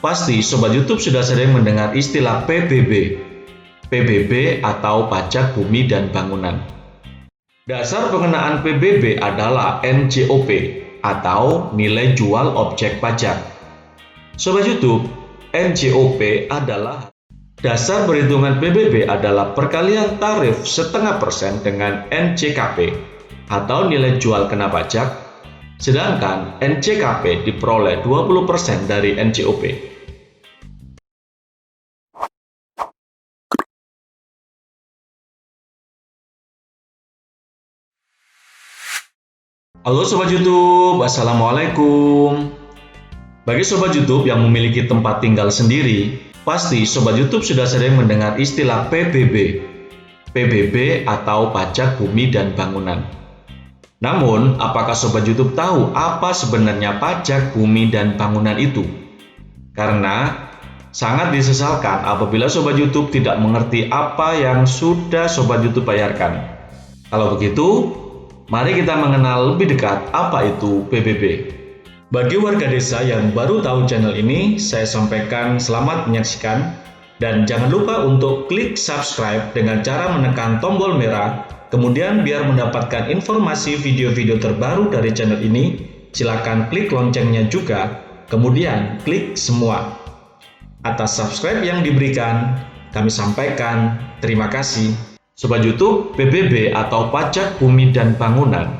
Pasti Sobat YouTube sudah sering mendengar istilah PBB. PBB atau pajak bumi dan bangunan. Dasar pengenaan PBB adalah NJOP atau nilai jual objek pajak. Sobat YouTube, NJOP adalah dasar perhitungan PBB adalah perkalian tarif 0,5% dengan NJKP atau nilai jual kena pajak, sedangkan NJKP diperoleh 20% dari NJOP. Halo Sobat YouTube, Assalamualaikum. Bagi Sobat YouTube yang memiliki tempat tinggal sendiri, pasti Sobat YouTube sudah sering mendengar istilah PBB. PBB atau pajak bumi dan bangunan. Namun, apakah Sobat YouTube tahu apa sebenarnya pajak bumi dan bangunan itu? Karena sangat disesalkan apabila Sobat YouTube tidak mengerti apa yang sudah Sobat YouTube bayarkan. Kalau begitu, mari kita mengenal lebih dekat apa itu PBB. Bagi warga desa yang baru tahu channel ini, saya sampaikan selamat menyaksikan dan jangan lupa untuk klik subscribe dengan cara menekan tombol merah. Kemudian biar mendapatkan informasi video-video terbaru dari channel ini, silakan klik loncengnya juga, kemudian klik semua. Atas subscribe yang diberikan, kami sampaikan terima kasih. Sobat YouTube, PBB atau pajak bumi dan bangunan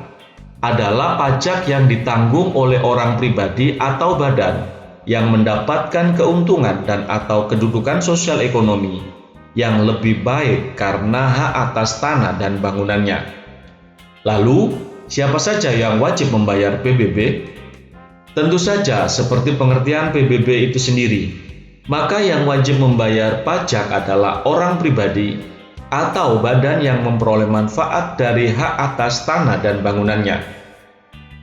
adalah pajak yang ditanggung oleh orang pribadi atau badan yang mendapatkan keuntungan dan atau kedudukan sosial ekonomi yang lebih baik karena hak atas tanah dan bangunannya. Lalu, siapa saja yang wajib membayar PBB? Tentu saja seperti pengertian PBB itu sendiri, maka yang wajib membayar pajak adalah orang pribadi atau badan yang memperoleh manfaat dari hak atas tanah dan bangunannya.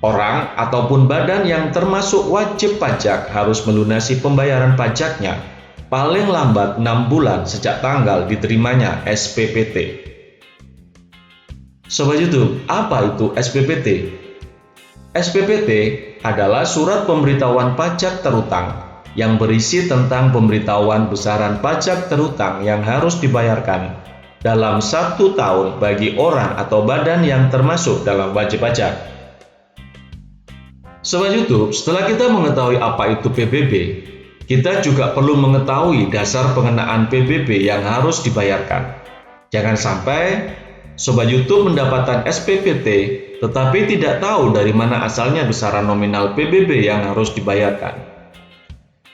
Orang ataupun badan yang termasuk wajib pajak harus melunasi pembayaran pajaknya paling lambat 6 bulan sejak tanggal diterimanya SPPT. Sobat YouTube, apa itu SPPT? SPPT adalah surat pemberitahuan pajak terutang yang berisi tentang pemberitahuan besaran pajak terutang yang harus dibayarkan dalam 1 tahun bagi orang atau badan yang termasuk dalam wajib pajak. Sobat YouTube, setelah kita mengetahui apa itu PBB, kita juga perlu mengetahui dasar pengenaan PBB yang harus dibayarkan. Jangan sampai Sobat YouTube mendapatkan SPPT tetapi tidak tahu dari mana asalnya besaran nominal PBB yang harus dibayarkan.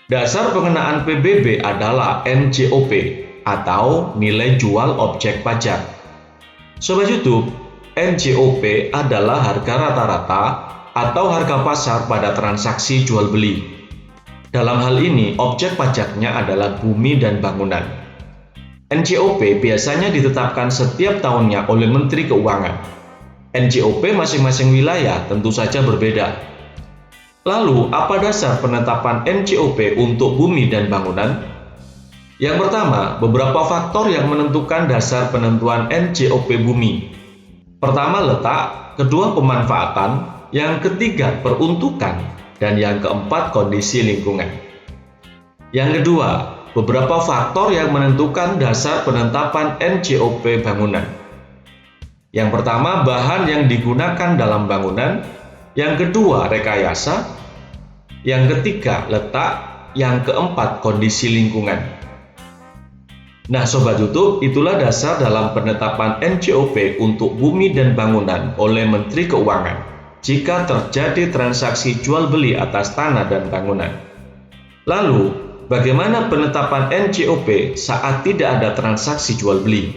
Dasar pengenaan PBB adalah NJOP atau nilai jual objek pajak. Sobat YouTube, NJOP adalah harga rata-rata atau harga pasar pada transaksi jual beli. Dalam hal ini, objek pajaknya adalah bumi dan bangunan. NJOP biasanya ditetapkan setiap tahunnya oleh Menteri Keuangan. NJOP masing-masing wilayah tentu saja berbeda. Lalu, apa dasar penetapan NJOP untuk bumi dan bangunan? Yang pertama, beberapa faktor yang menentukan dasar penentuan NJOP bumi. Pertama, letak, kedua, pemanfaatan, yang ketiga, peruntukan, dan yang keempat, kondisi lingkungan. Yang kedua, beberapa faktor yang menentukan dasar penetapan NJOP bangunan. Yang pertama, bahan yang digunakan dalam bangunan. Yang kedua, rekayasa. Yang ketiga, letak. Yang keempat, kondisi lingkungan. Nah Sobat YouTube, itulah dasar dalam penetapan NJOP untuk bumi dan bangunan oleh Menteri Keuangan jika terjadi transaksi jual beli atas tanah dan bangunan. Lalu, bagaimana penetapan NJOP saat tidak ada transaksi jual beli?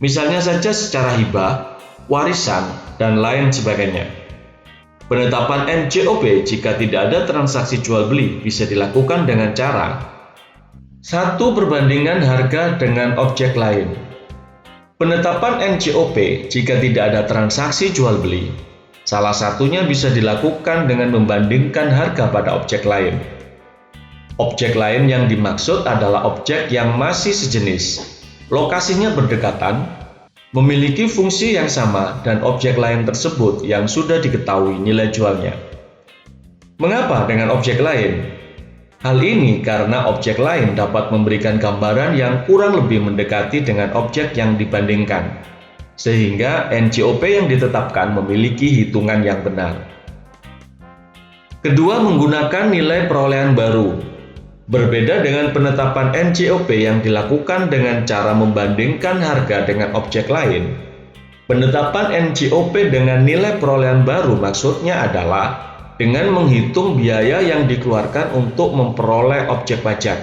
Misalnya saja secara hibah, warisan, dan lain sebagainya. Penetapan NJOP jika tidak ada transaksi jual beli bisa dilakukan dengan cara 1. Perbandingan harga dengan objek lain. Penetapan NJOP jika tidak ada transaksi jual beli, salah satunya bisa dilakukan dengan membandingkan harga pada objek lain. Objek lain yang dimaksud adalah objek yang masih sejenis, lokasinya berdekatan, memiliki fungsi yang sama, dan objek lain tersebut yang sudah diketahui nilai jualnya. Mengapa dengan objek lain? Hal ini karena objek lain dapat memberikan gambaran yang kurang lebih mendekati dengan objek yang dibandingkan, sehingga NCOP yang ditetapkan memiliki hitungan yang benar. Kedua, menggunakan nilai perolehan baru. Berbeda dengan penetapan NCOP yang dilakukan dengan cara membandingkan harga dengan objek lain, penetapan NCOP dengan nilai perolehan baru maksudnya adalah dengan menghitung biaya yang dikeluarkan untuk memperoleh objek pajak.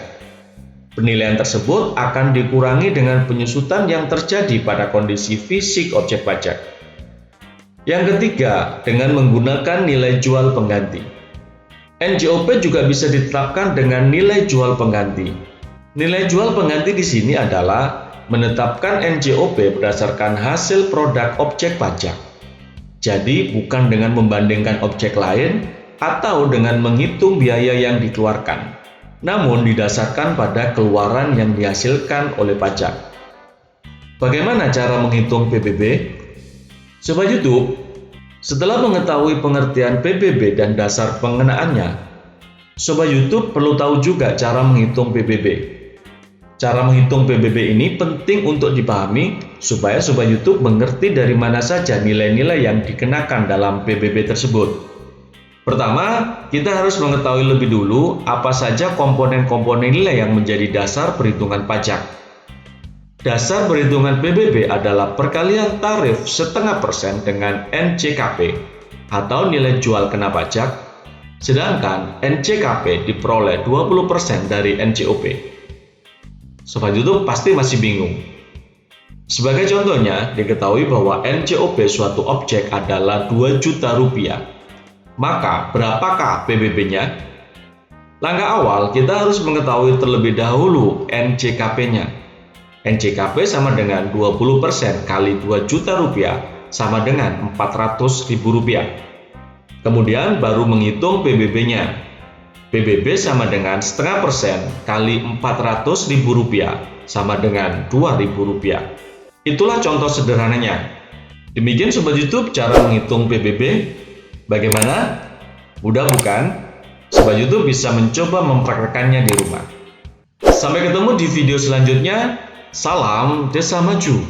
Penilaian tersebut akan dikurangi dengan penyusutan yang terjadi pada kondisi fisik objek pajak. Yang ketiga, dengan menggunakan nilai jual pengganti. NCOP juga bisa ditetapkan dengan nilai jual pengganti. Nilai jual pengganti di sini adalah menetapkan NCOP berdasarkan hasil produk objek pajak. Jadi, bukan dengan membandingkan objek lain atau dengan menghitung biaya yang dikeluarkan, namun didasarkan pada keluaran yang dihasilkan oleh pajak. Bagaimana cara menghitung PBB? Sobat YouTube, setelah mengetahui pengertian PBB dan dasar pengenaannya, Sobat YouTube perlu tahu juga cara menghitung PBB. Cara menghitung PBB ini penting untuk dipahami supaya Sobat YouTube mengerti dari mana saja nilai-nilai yang dikenakan dalam PBB tersebut. Pertama, kita harus mengetahui lebih dulu apa saja komponen-komponen nilai yang menjadi dasar perhitungan pajak. Dasar perhitungan PBB adalah perkalian tarif 0,5% dengan NCKP atau nilai jual kena pajak, sedangkan NCKP diperoleh 20% dari NCOP. Sobat YouTube pasti masih bingung. Sebagai contohnya, diketahui bahwa NCOP suatu objek adalah 2 juta rupiah. Maka, berapakah PBB-nya? Langkah awal, kita harus mengetahui terlebih dahulu NCKP-nya. NCKP sama dengan 20% kali 2 juta rupiah sama dengan 400 ribu rupiah. Kemudian baru menghitung PBB-nya. PBB sama dengan 0,5% kali 400 ribu rupiah sama dengan 2.000 rupiah. Itulah contoh sederhananya. Demikian Sobat YouTube cara menghitung PBB. Bagaimana? Mudah bukan? Sobat YouTube bisa mencoba mempraktekannya di rumah. Sampai ketemu di video selanjutnya. Salam Desa Maju.